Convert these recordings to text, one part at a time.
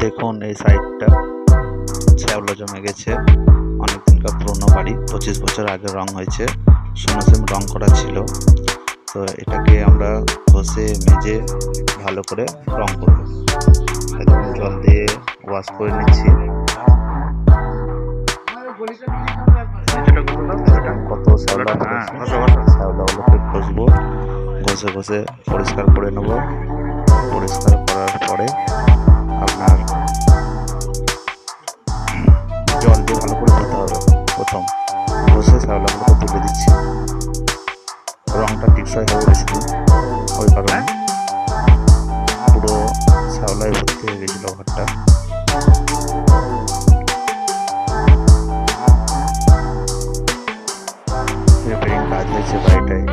দেখুন এই সাইডটা শ্যাওলা জমে গেছে, অনেকদিনকার পুরোনো বাড়ি, 25 বছর আগে রং হয়েছে, সোনাসেম রং করা ছিল। তো এটাকে আমরা ঘষে মেজে ভালো করে রং করব। একদম জল দিয়ে ওয়াশ করে নিচ্ছি। কত শ্যাওলা শ্যাওলাগুলোকে ঘষবো, ঘষে ঘষে পরিষ্কার করে নেব। পরিষ্কার করার পরে আপনার জল দিয়ে ভালো করে ধুতে হবে। প্রথম ঘষে শ্যাওলাগুলোকে তুলে দিচ্ছি। রংটা টিপসই হবে বেশি দিন, ওই কারণে পুরো শ্যাওলায় ভর্তি হয়ে গেছিলো ঘরটা। রিপেয়ারিং কাজ হয়েছে বাড়িটায়।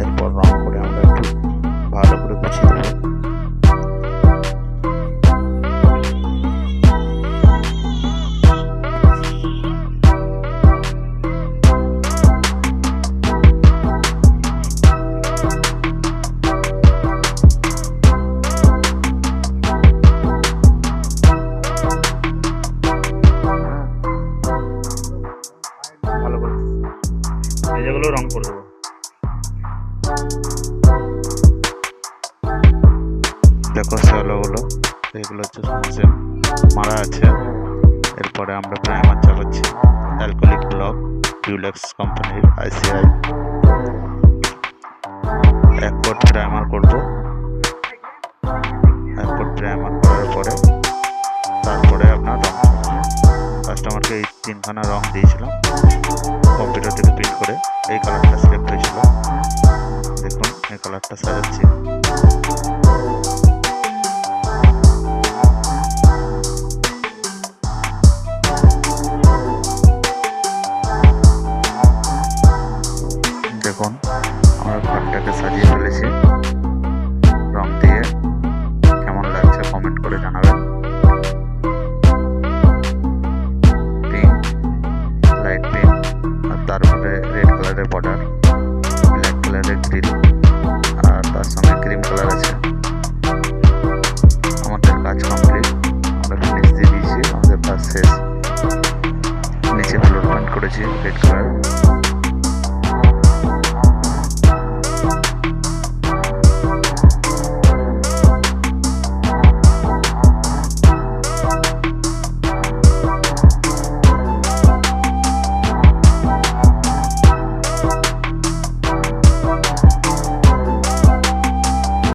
এরপর রং করে আমরা একটু ভালো করে গুছিয়ে দেবো। ভালো করে যেগুলো রং করে দেবো। দেখো শ্যাওলাগুলো, এগুলো হচ্ছে সোনাসেম মারা আছে। এরপরে আমরা প্রাইমার চালাচ্ছি অ্যালকোহলিক ব্লক, ডিউলেক্স কোম্পানির ICI। 1 কোট প্রাইমার করবো। 1 কোট প্রাইমার করার পরে তারপরে আপনার রং কাস্টমারকে এই 3খানা রং দিয়েছিলাম কম্পিউটার থেকে প্রিন্ট করে। এই কালারটা সিলেক্ট হয়েছিল, দেখুন এই কালারটা সাজাচ্ছি।